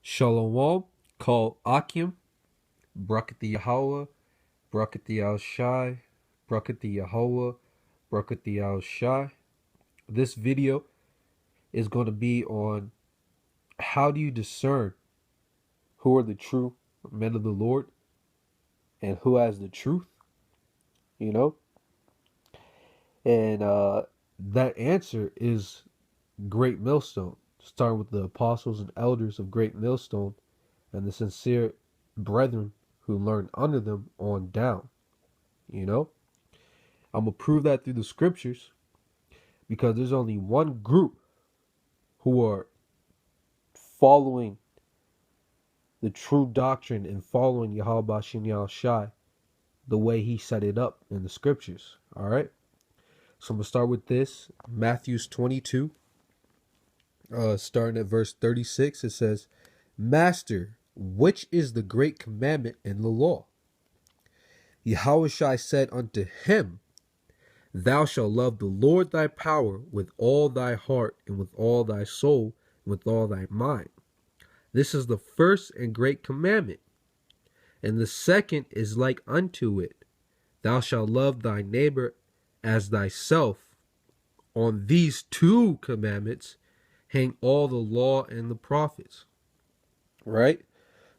Shalawam, called Akim, Brakati Yahawah, Brakati Al Shai, Brakati Yahawah, Brakati Al Shai. This video is going to be on how do you discern who are the true men of the Lord and who has the truth, you know? And that answer is Greatmillstone, starting with the apostles and elders of Greatmillstone and the sincere brethren who learned under them on down, you know? I'm going to prove that through the scriptures because there's only one group who are following the true doctrine and following YAHAWASHI the way he set it up in the scriptures. All right. So I'm going to start with this. Matthew's 22, starting at verse 36. It says, Master, which is the great commandment in the law? YAHAWASHI said unto him, Thou shalt love the Lord thy power with all thy heart and with all thy soul and with all thy mind. This is the first and great commandment. And the second is like unto it. Thou shalt love thy neighbor as thyself. On these two commandments hang all the law and the prophets. Right?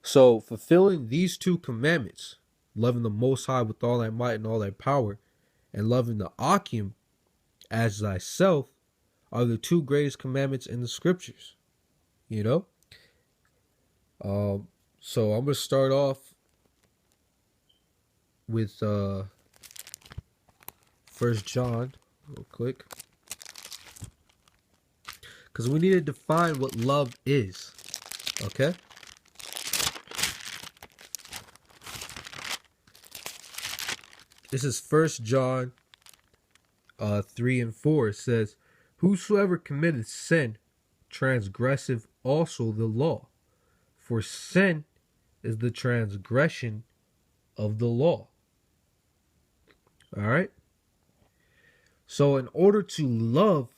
So fulfilling these two commandments, loving the Most High with all thy might and all thy power, and loving the Akim as thyself, are the two greatest commandments in the scriptures. You know? So I'm going to start off with 1 John real quick. Because we need to define what love is. Okay? This is 1 John 3 and 4. It says, Whosoever committeth sin transgresseth also the law. For sin is the transgression of the law. All right? So in order to love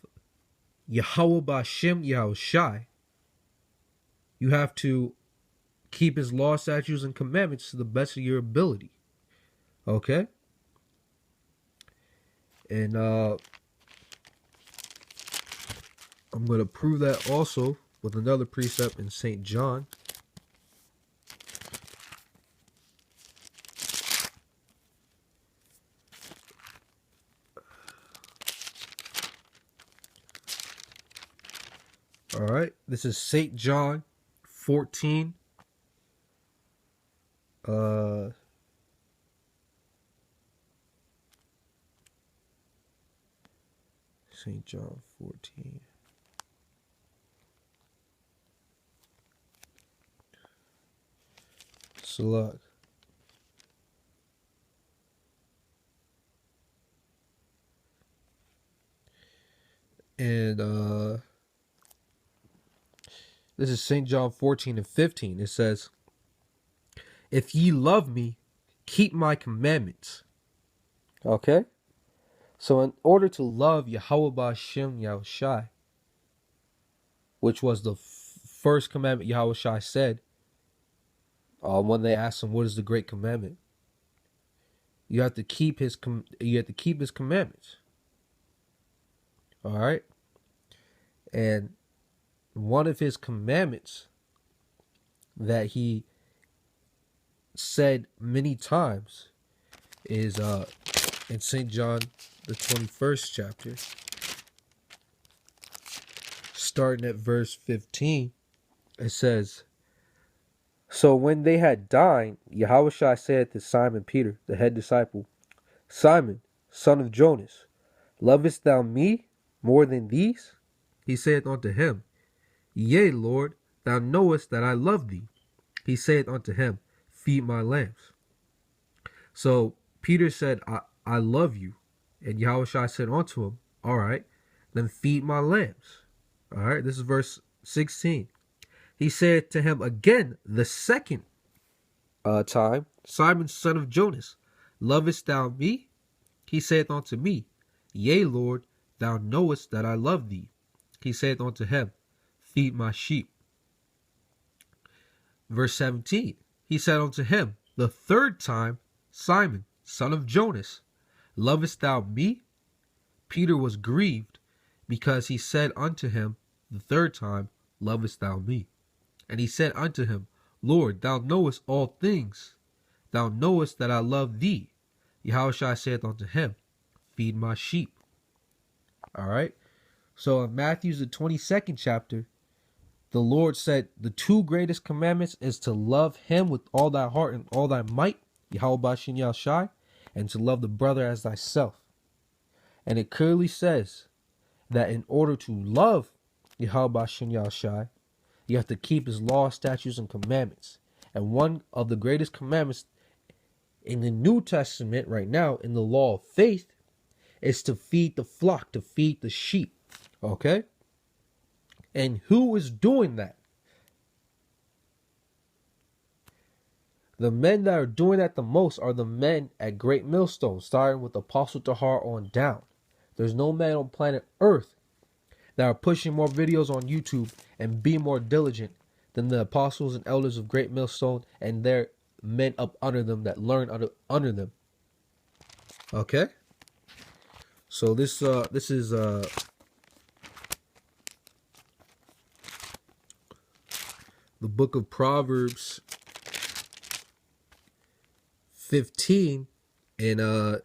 Yahawah bahasham Yahawashi, you have to keep his law, statutes, and commandments to the best of your ability. Okay? And I'm going to prove that also with another precept in St. John. All right, this is St. John 14. St. John 14. Salak. And this is St. John 14 and 15. It says, If ye love me, keep my commandments. Okay? So in order to love Yahawah bahasham Yahawashi, which was the first commandment Yahawashi said, when they asked him, what is the great commandment? You have to keep his commandments. All right? And one of his commandments that he said many times is in St. John, the 21st chapter, starting at verse 15. It says, So when they had dined, Yahawashi said to Simon Peter, the head disciple, Simon, son of Jonas, lovest thou me more than these? He saith unto him, Yea, Lord, thou knowest that I love thee. He saith unto him, Feed my lambs. So Peter said, I love you. And Yahawashi said unto him, All right, then feed my lambs. All right, this is verse 16. He said to him again the second time, Simon, son of Jonas, lovest thou me? He saith unto me, Yea, Lord, thou knowest that I love thee. He saith unto him, Feed my sheep. Verse 17, he said unto him the third time, Simon, son of Jonas, lovest thou me? Peter was grieved because he said unto him the third time, lovest thou me? And he said unto him, Lord, thou knowest all things. Thou knowest that I love thee. YAHAWASHI saith unto him, feed my sheep. All right. So in Matthew's the 22nd chapter, the Lord said the two greatest commandments is to love him with all thy heart and all thy might, YAHAWASHI, and to love the brother as thyself. And it clearly says that in order to love YAHAWASHI, you have to keep his laws, statutes, and commandments. And one of the greatest commandments in the New Testament right now, in the law of faith, is to feed the flock, to feed the sheep. Okay? And who is doing that? The men that are doing that the most are the men at Greatmillstone, starting with Apostle Tahar on down. There's no man on planet Earth that are pushing more videos on YouTube and being more diligent than the apostles and elders of Greatmillstone and their men up under them that learn under them. Okay? So this is the book of Proverbs 15 and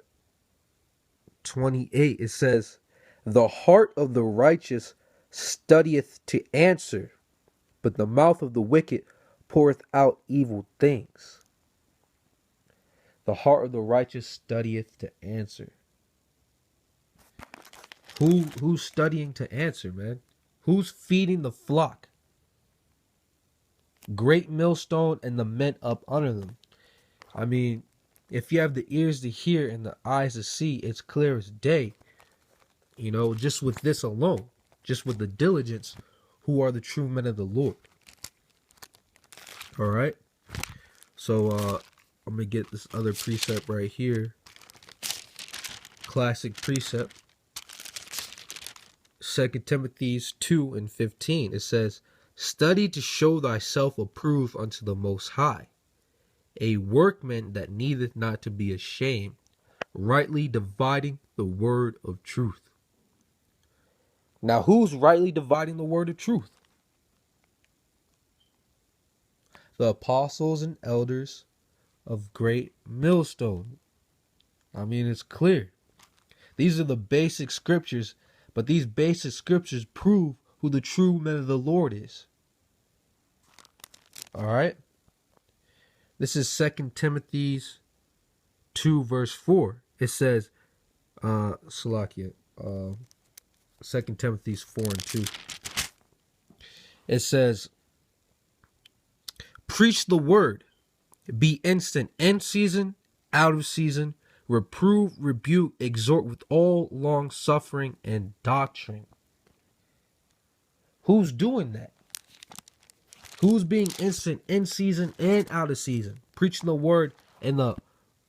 28. It says, the heart of the righteous studieth to answer, but the mouth of the wicked poureth out evil things. The heart of the righteous studieth to answer. Who's studying to answer, man? Who's feeding the flock? Greatmillstone and the men up under them. I mean, if you have the ears to hear and the eyes to see, it's clear as day. You know, just with this alone, just with the diligence, who are the true men of the Lord. All right. So I'm going to get this other precept right here. Classic precept. 2 Timothy 2 and 15. It says, study to show thyself approved unto the Most High, a workman that needeth not to be ashamed, rightly dividing the word of truth. Now, who's rightly dividing the word of truth? The apostles and elders of Greatmillstone. I mean, it's clear. These are the basic scriptures, but these basic scriptures prove who the true men of the Lord is. All right? This is 2 Timothy 2 verse 4. It says, Salakia, 2 Timothy 4 and 2. It says, preach the word, be instant in season, out of season, reprove, rebuke, exhort with all long suffering and doctrine. Who's doing that? Who's being instant in season and out of season? Preaching the word in the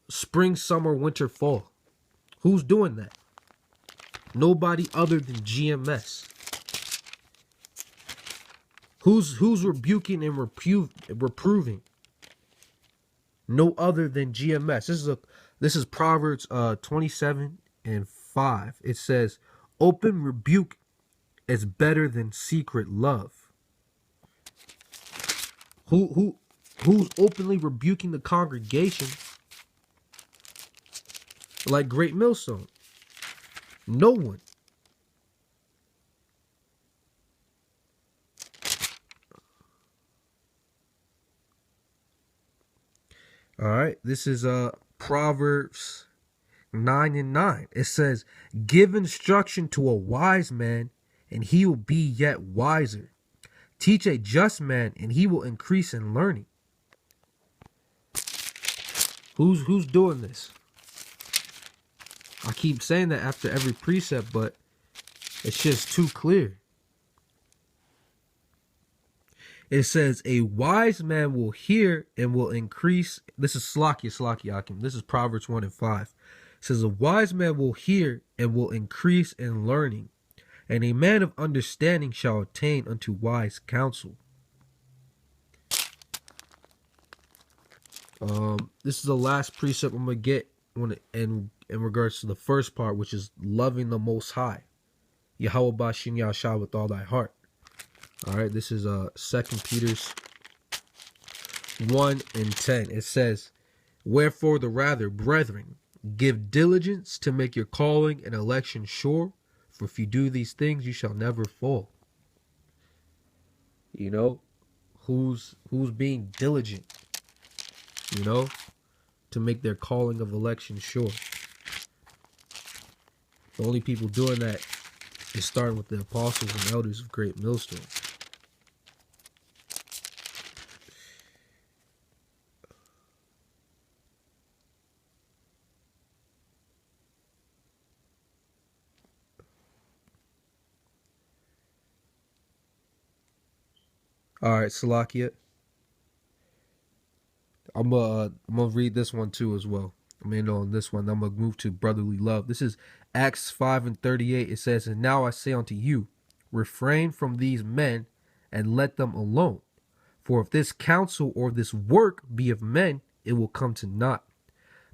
spring, summer, winter, fall. Who's doing that? Nobody other than GMS. Who's rebuking and reproving? No other than GMS. This is Proverbs 27 and 5. It says, open rebuke is better than secret love. Who's openly rebuking the congregation like Greatmillstone? No one. All right, this is Proverbs 9 and 9. It says, give instruction to a wise man, and he will be yet wiser. Teach a just man, and he will increase in learning. Who's doing this? I keep saying that after every precept, but it's just too clear. It says, a wise man will hear and will increase. This is Slakia. This is Proverbs 1 and 5. It says, a wise man will hear and will increase in learning, and a man of understanding shall attain unto wise counsel. This is the last precept I'm gonna get in regards to the first part, which is loving the Most High, YAHAWASHI shal with all thy heart. All right, this is 2 Peter's 1:10. It says, "Wherefore the rather, brethren, give diligence to make your calling and election sure, for if you do these things, you shall never fall." You know, who's being diligent, you know, to make their calling of election sure. The only people doing that is starting with the apostles and elders of Greatmillstone. All right, Salakia. I'm gonna read this one too as well. I'm in on this one. I'm gonna move to brotherly love. This is Acts 5:38. It says, "And now I say unto you, refrain from these men, and let them alone. For if this counsel or this work be of men, it will come to naught.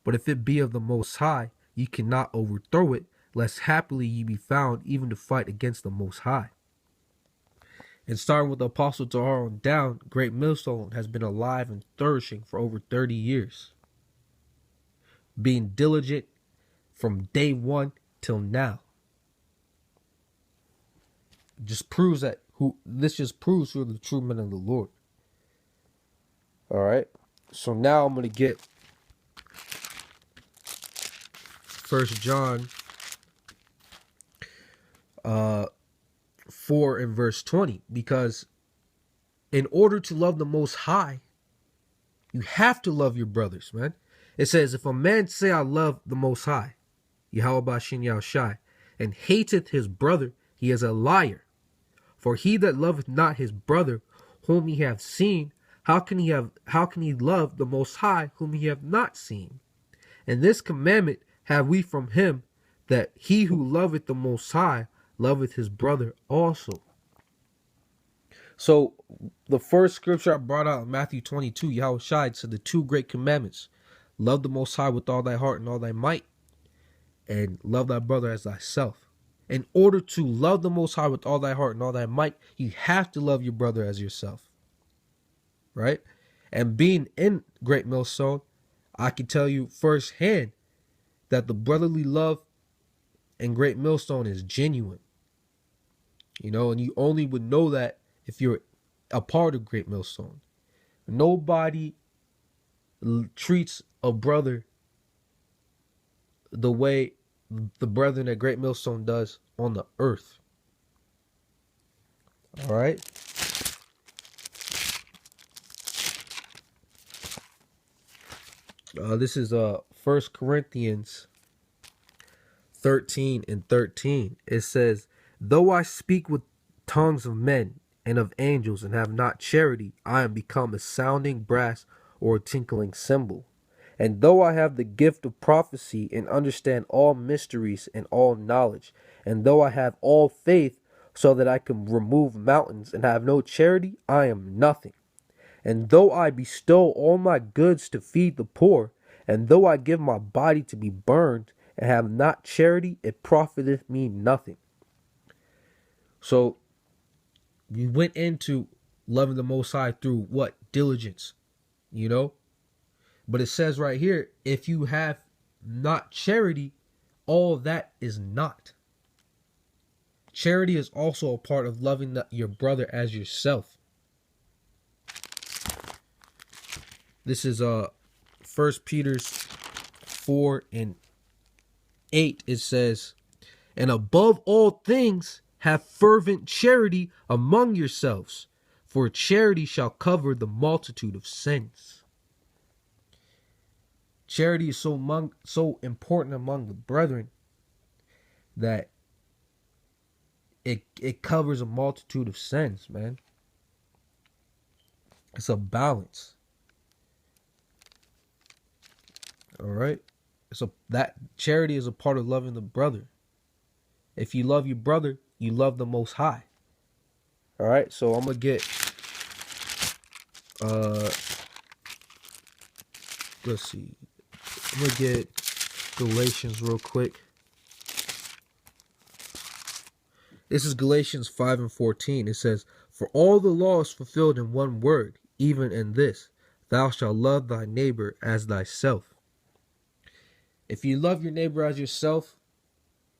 But if it be of the Most High, ye cannot overthrow it, lest happily ye be found even to fight against the Most High." And starting with the Apostle Tahar on down, Greatmillstone has been alive and flourishing for over 30 years. Being diligent from day one till now. Just proves that this just proves who are the true men of the Lord. Alright. So now I'm gonna get 1 John 4 and verse 20, because in order to love the Most High, you have to love your brothers, man. It says, if a man say, I love the Most High, YAHAWASHI, and hateth his brother, he is a liar. For he that loveth not his brother whom he hath seen, how can he love the Most High whom he hath not seen? And this commandment have we from him, that he who loveth the Most High loveth his brother also. So the first scripture I brought out in Matthew 22, YAHWASHI said the two great commandments: love the Most High with all thy heart and all thy might, and love thy brother as thyself. In order to love the Most High with all thy heart and all thy might, you have to love your brother as yourself. Right? And being in Greatmillstone, I can tell you firsthand that the brotherly love in Greatmillstone is genuine. You know, and you only would know that if you're a part of Greatmillstone. Nobody treats a brother the way the brethren at Greatmillstone does on the earth. All right. This is 1 Corinthians 13 and 13. It says, though I speak with tongues of men and of angels and have not charity, I am become a sounding brass or a tinkling cymbal. And though I have the gift of prophecy and understand all mysteries and all knowledge, and though I have all faith so that I can remove mountains and have no charity, I am nothing. And though I bestow all my goods to feed the poor, and though I give my body to be burned and have not charity, it profiteth me nothing. So we went into loving the Most High through what? Diligence, you know? But it says right here, if you have not charity, all that is not. Charity is also a part of loving your brother as yourself. This is 1 Peter's 4 and 8. It says, and above all things, have fervent charity among yourselves, for charity shall cover the multitude of sins. Charity is so important among the brethren that it covers a multitude of sins, man. It's a balance. All right. So that charity is a part of loving the brother. If you love your brother, you love the Most High. All right. So I'm gonna get let's see. I'm going to get Galatians real quick. This is Galatians 5:14. It says, "For all the law is fulfilled in one word, even in this, thou shalt love thy neighbor as thyself." If you love your neighbor as yourself,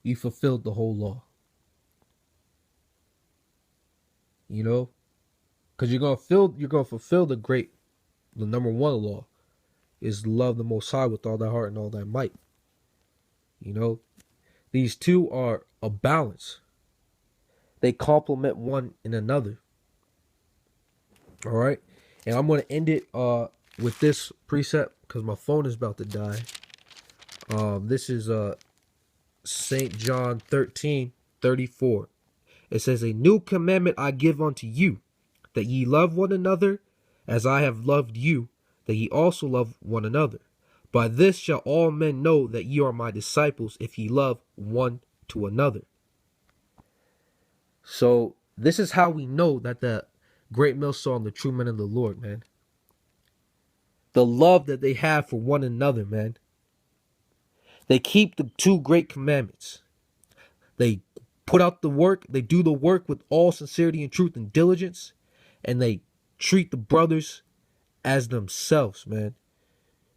you fulfilled the whole law. You know? Because you're gonna fulfill the number one law is love the Most High with all thy heart and all thy might. You know? These two are a balance. They complement one in another. All right? And I'm going to end it with this precept because my phone is about to die. This is St. John 13:34. It says, "A new commandment I give unto you, that ye love one another as I have loved you, that ye also love one another. By this shall all men know that ye are my disciples, if ye love one to another." So this is how we know that the Great Millstone, the true men of the Lord, man. The love that they have for one another, man. They keep the two great commandments. They put out the work. They do the work with all sincerity and truth and diligence. And they treat the brothers as themselves, man.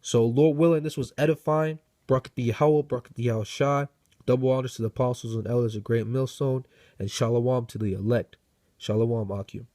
So, Lord willing, this was edifying. Barakyam, Barakyam, YAHAWASHI. Double honors to the apostles and elders of Great Millstone. And Shalawam to the elect. Shalawam, Akim.